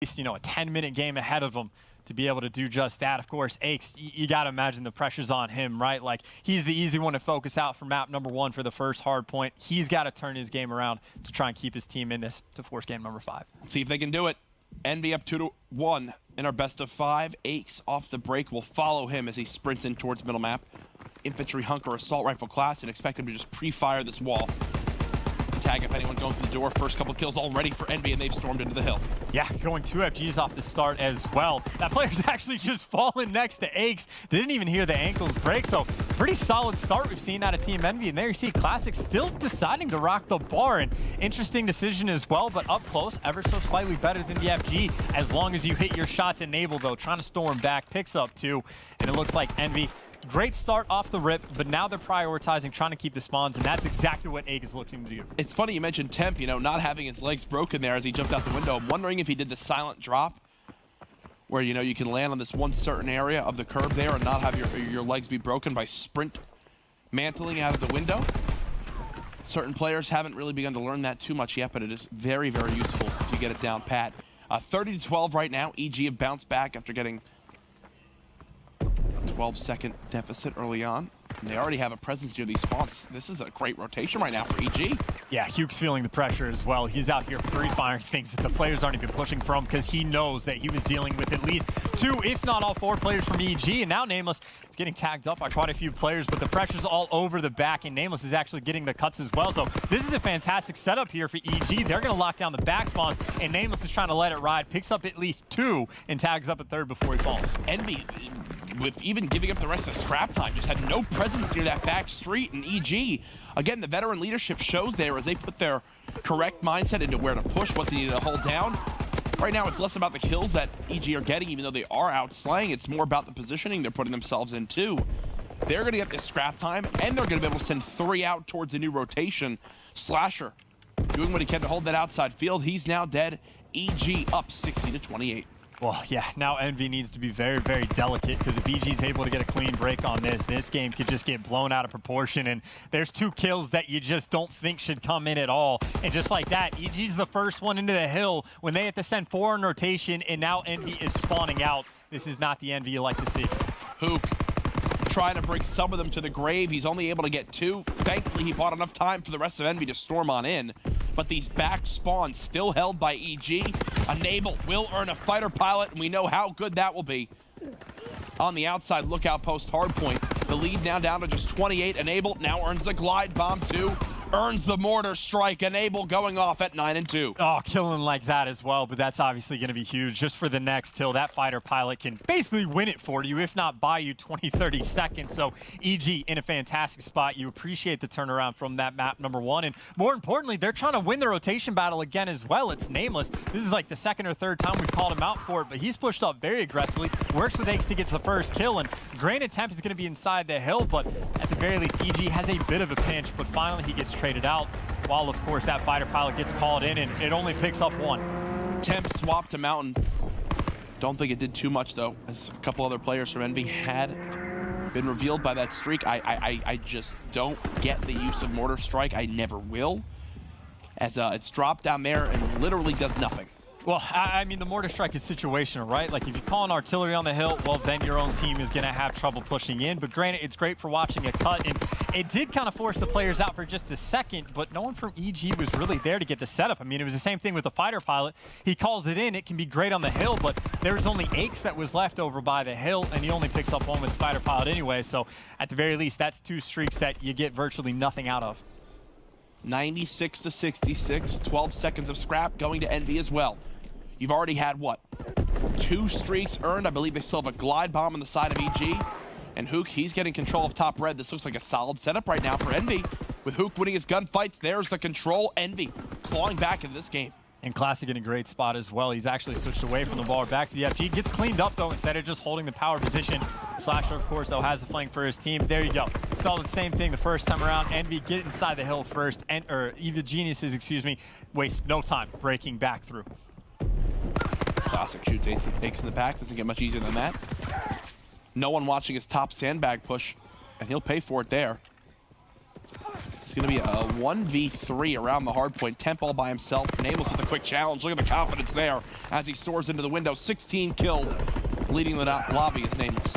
least, a 10-minute game ahead of him to be able to do just that. Of course, Aches, you got to imagine the pressure's on him, right? Like, he's the easy one to focus out for map number 1 for the first hard point. He's got to turn his game around to try and keep his team in this to force game number 5. See if they can do it. Envy up 2-1 in our best of 5. Aches off the break will follow him as he sprints in towards middle map. Infantry Hunker Assault Rifle class, and expect him to just pre-fire this wall. Tag if anyone going through the door. First couple kills already for Envy, and they've stormed into the hill. Yeah, going 2 FGs off the start as well. That player's actually just fallen next to Aches. They didn't even hear the ankles break, so pretty solid start we've seen out of Team Envy. And there you see Classic still deciding to rock the bar. An interesting decision as well, but up close, ever so slightly better than the FG. As long as you hit your shots enable, though, trying to storm back, picks up 2, and it looks like Envy, great start off the rip, but now they're prioritizing trying to keep the spawns, and that's exactly what Ache is looking to do. It's funny you mentioned Temp, not having his legs broken there as he jumped out the window. I'm wondering if he did the silent drop, where, you can land on this one certain area of the curb there and not have your legs be broken by sprint mantling out of the window. Certain players haven't really begun to learn that too much yet, but it is very, very useful if you get it down pat. 30-12 right now. EG have bounced back after getting 12-second deficit early on. And they already have a presence near these spawns. This is a great rotation right now for EG. Yeah, Huke's feeling the pressure as well. He's out here free-firing things that the players aren't even pushing from because he knows that he was dealing with at least 2, if not all 4 players from EG. And now Nameless is getting tagged up by quite a few players, but the pressure's all over the back, and Nameless is actually getting the cuts as well. So this is a fantastic setup here for EG. They're going to lock down the back spawns, and Nameless is trying to let it ride. Picks up at least 2 and tags up a 3rd before he falls. Envy, with even giving up the rest of scrap time, just had no presence near that back street. And EG, again, the veteran leadership shows there as they put their correct mindset into where to push, what they need to hold down. Right now, it's less about the kills that EG are getting, even though they are out slaying. It's more about the positioning they're putting themselves in, too. They're going to get this scrap time, and they're going to be able to send 3 out towards a new rotation. Slasher doing what he can to hold that outside field. He's now dead. EG up 60-28. Well, yeah, now Envy needs to be very, very delicate, because if EG is able to get a clean break on this game could just get blown out of proportion, and there's 2 kills that you just don't think should come in at all. And just like that, EG's the first one into the hill when they have to send 4 in rotation, and now Envy is spawning out. This is not the Envy you like to see. Hook trying to bring some of them to the grave. He's only able to get 2. Thankfully, he bought enough time for the rest of Envy to storm on in. But these back spawns still held by EG. Enable will earn a fighter pilot, and we know how good that will be. On the outside lookout post hardpoint, the lead now down to just 28. Enable now earns the glide bomb 2. Earns the mortar strike. Enable going off at 9-2. Oh, killing like that as well, but that's obviously going to be huge just for the next till that fighter pilot can basically win it for you, if not buy you 20, 30 seconds. So EG in a fantastic spot. You appreciate the turnaround from that map number 1, and more importantly, they're trying to win the rotation battle again as well. It's Nameless. This is like the 2nd or 3rd time we've called him out for it, but he's pushed up very aggressively. Works with Aches to get the first kill, and granted Temp is going to be inside the hill, but at the very least, EG has a bit of a pinch, but finally he gets traded out, while of course that fighter pilot gets called in, and it only picks up 1. Temp swapped to Mountain. Don't think it did too much though, as a couple other players from Envy had been revealed by that streak. I just don't get the use of mortar strike. I never will, as it's dropped down there and literally does nothing. Well, I mean, the mortar strike is situational, right? Like, if you call an artillery on the hill, well, then your own team is going to have trouble pushing in. But granted, it's great for watching a cut, and it did kind of force the players out for just a second, but no one from EG was really there to get the setup. I mean, it was the same thing with the fighter pilot. He calls it in. It can be great on the hill, but there's only Aches that was left over by the hill, and he only picks up 1 with the fighter pilot anyway. So, at the very least, that's 2 streaks that you get virtually nothing out of. 96-66, 12 seconds of scrap going to Envy as well. You've already had, what, 2 streaks earned? I believe they still have a glide bomb on the side of EG. And Hook, he's getting control of top red. This looks like a solid setup right now for Envy. With Hook winning his gunfights, there's the control. Envy clawing back in this game. And Classic in a great spot as well. He's actually switched away from the ball back to the FG. Gets cleaned up, though, instead of just holding the power position. Slasher, of course, though, has the flank for his team. There you go. Saw the same thing the first time around. Envy get inside the hill first. Or Evil Geniuses, excuse me, waste no time breaking back through. Classic shoots Aches in the back. Doesn't get much easier than that. No one watching his top sandbag push, and he'll pay for it there. going to be a 1v3 around the hard point. Temp all by himself. Nameless with a quick challenge. Look at the confidence there as he soars into the window. 16 kills. Leading the lobby is Nameless.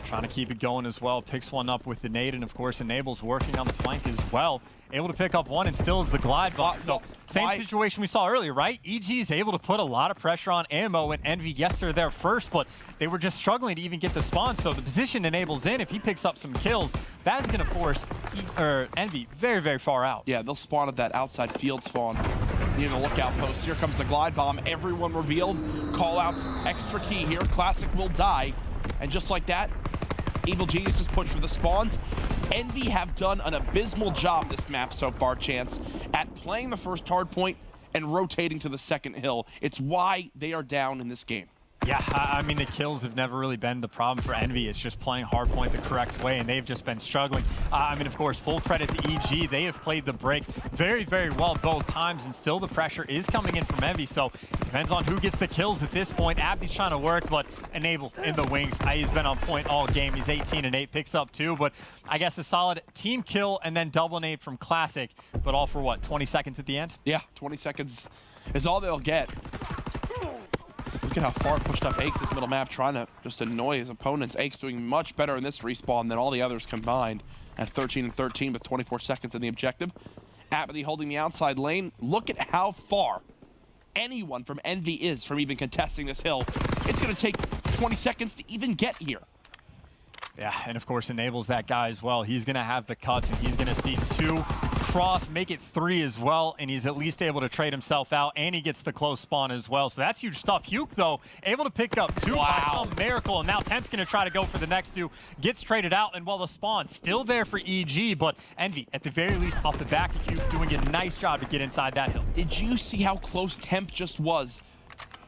Trying to keep it going as well. Picks one up with the nade, and of course Enables working on the flank as well. Able to pick up one and still is the glide bot. So same situation we saw earlier, right? EG is able to put a lot of pressure on Ammo and Envy. Yes, they're there first, but they were just struggling to even get the spawn. So the position Enables in, if he picks up some kills, that is going to force Envy very, very far out. Yeah, they'll spawn at that outside field spawn near the lookout post. Here comes the glide bomb. Everyone revealed. Callouts, extra key here. Classic will die. And just like that, Evil Geniuses push for the spawns. Envy have done an abysmal job this map so far, Chance, at playing the first hard point and rotating to the second hill. It's why they are down in this game. Yeah, I mean, the kills have never really been the problem for Envy. It's just playing hardpoint the correct way, and they've just been struggling. I mean, of course, full credit to EG. They have played the break very, very well both times, and still the pressure is coming in from Envy, so it depends on who gets the kills at this point. Abdi's trying to work, but Enable in the wings. He's been on point all game. He's 18 and 8, picks up 2, but I guess a solid team kill and then double nade from Classic, but all for what, 20 seconds at the end? Yeah, 20 seconds is all they'll get. Look at how far pushed up Aches this middle map, trying to just annoy his opponents. Aches doing much better in this respawn than all the others combined at 13 and 13 with 24 seconds in the objective. Apathy holding the outside lane. Look at how far anyone from Envy is from even contesting this hill. It's going to take 20 seconds to even get here. Yeah, and of course Enables that guy as well. He's going to have the cuts, and he's going to see 2 cross, make it 3 as well, and he's at least able to trade himself out, and he gets the close spawn as well. So that's huge stuff. Huke, though, able to pick up 2 by some miracle, and now Temp's going to try to go for the next 2. Gets traded out, and while the spawn still there for EG, but Envy, at the very least, off the back of Huke, doing a nice job to get inside that hill. Did you see how close Temp just was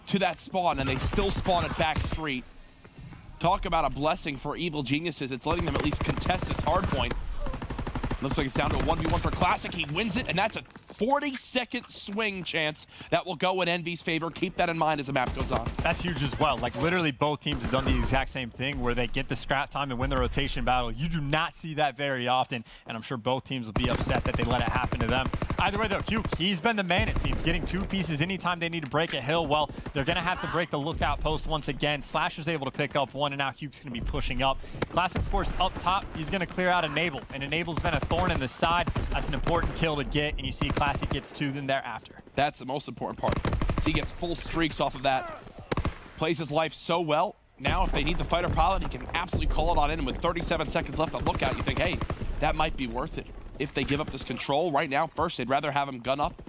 to that spawn, and they still spawn at back street? Talk about a blessing for Evil Geniuses. It's letting them at least contest this hard point. Looks like it's down to a 1v1 for Classic. He wins it, and that's a 40-second swing chance that will go in Envy's favor. Keep that in mind as the map goes on. That's huge as well. Like, literally both teams have done the exact same thing where they get the scrap time and win the rotation battle. You do not see that very often, and I'm sure both teams will be upset that they let it happen to them. Either way, though, Huke, he's been the man, it seems, getting 2 pieces anytime they need to break a hill. Well, they're going to have to break the lookout post once again. Slash is able to pick up 1, and now Huke's going to be pushing up. Classic, of course, up top, he's going to clear out Enable, and Enable's been a thorn in the side. That's an important kill to get, and you see Classic gets 2 then thereafter. That's the most important part. So he gets full streaks off of that. Plays his life so well. Now, if they need the fighter pilot, he can absolutely call it on in. And with 37 seconds left on lookout, you think, hey, that might be worth it if they give up this control. Right now, first, they'd rather have him gun up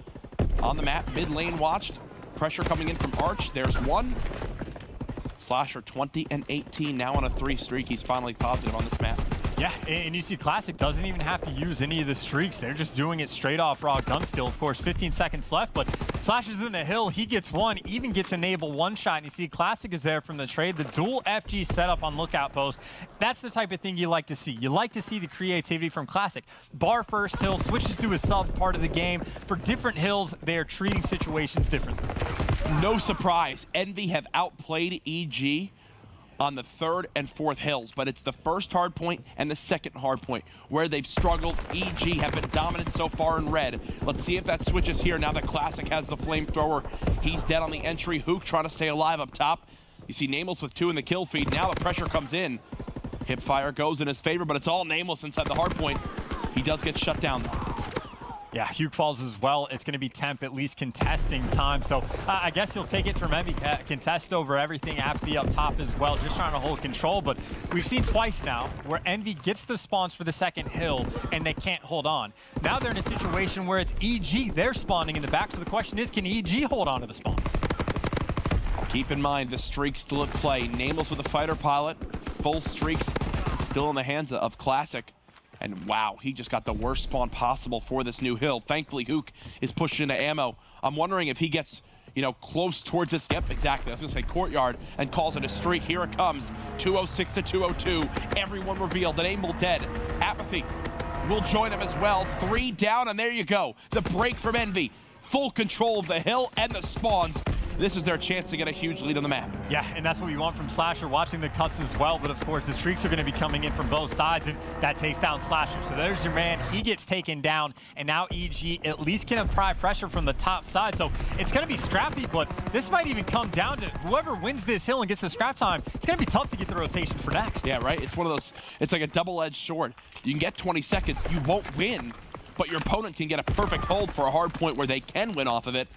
on the map. Mid lane watched. Pressure coming in from Arch. There's 1. Slasher 20 and 18, now on a 3 streak. He's finally positive on this map. Yeah, and you see Classic doesn't even have to use any of the streaks. They're just doing it straight off raw gun skill. Of course, 15 seconds left, but Slash is in the hill. He gets 1, even gets Enable 1 shot. And you see Classic is there from the trade. The dual FG setup on lookout post. That's the type of thing you like to see. You like to see the creativity from Classic. Bar first hill, switches to a sub part of the game. For different hills, they are treating situations differently. No surprise, Envy have outplayed EG on the 3rd and 4th hills, but it's the first hard point and the second hard point where they've struggled. EG have been dominant so far in red. Let's see if that switches here now that Classic has the flamethrower. He's dead on the entry. Hook trying to stay alive up top. You see Nameless with 2 in the kill feed. Now the pressure comes in. Hipfire goes in his favor, but it's all Nameless inside the hard point. He does get shut down though. Yeah, Huke falls as well. It's going to be Temp at least contesting time. So I guess he'll take it from Envy. Contest over everything. Apathy up top as well, just trying to hold control. But we've seen twice now where Envy gets the spawns for the second hill and they can't hold on. Now they're in a situation where it's EG. They're spawning in the back. So the question is, can EG hold on to the spawns? Keep in mind, the streak's still at play. Nameless with a fighter pilot. Full streaks still in the hands of Classic. And wow, he just got the worst spawn possible for this new hill. Thankfully, Hook is pushed into ammo. I'm wondering if he gets, you know, close towards this. Yep, exactly. I was going to say courtyard and calls it a streak. Here it comes. 206 to 202. Everyone revealed. Enable dead. Apathy will join him as well. 3 down, and there you go. The break from Envy. Full control of the hill and the spawns. this is their chance to get a huge lead on the map. Yeah, and that's what we want from Slasher, watching the cuts as well. But of course, the streaks are going to be coming in from both sides, and that takes down Slasher. So there's your man. He gets taken down, and now EG at least can apply pressure from the top side. So it's going to be scrappy, but this might even come down to whoever wins this hill and gets the scrap time. It's going to be tough to get the rotation for next. Yeah, right? It's one of those, it's like a double-edged sword. You can get 20 seconds, you won't win, but your opponent can get a perfect hold for a hard point where they can win off of it.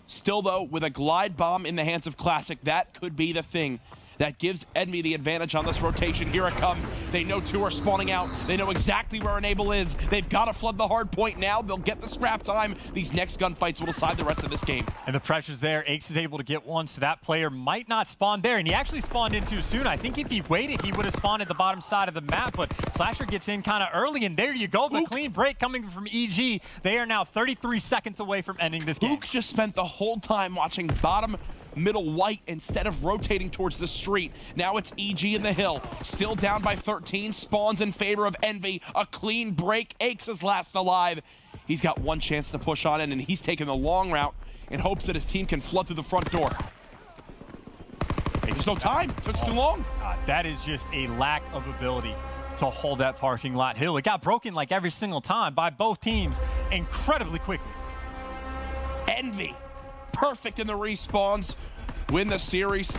Still, though, with a glide bomb in the hands of Classic, that could be the thing that gives Envy the advantage on this rotation. Here it comes. They know two are spawning out. They know exactly where Enable is. They've got to flood the hard point now. They'll get the scrap time. These next gunfights will decide the rest of this game. And the pressure's there. Aches is able to get one, so that player might not spawn there. And he actually spawned in too soon. I think if he waited, he would have spawned at the bottom side of the map. But Slasher gets in kind of early, and there you go. The clean break coming from EG. They are now 33 seconds away from ending this game. Luke just spent the whole time watching bottom middle white instead of rotating towards the street. Now it's EG in the hill. Still down by 13. Spawns in favor of Envy. A clean break. Aches is last alive. He's got one chance to push on in, and he's taking the long route in hopes that his team can flood through the front door. There's no time. It took too long. That is just a lack of ability to hold that parking lot hill. It got broken like every single time by both teams incredibly quickly. Envy, perfect in the respawns, win the series.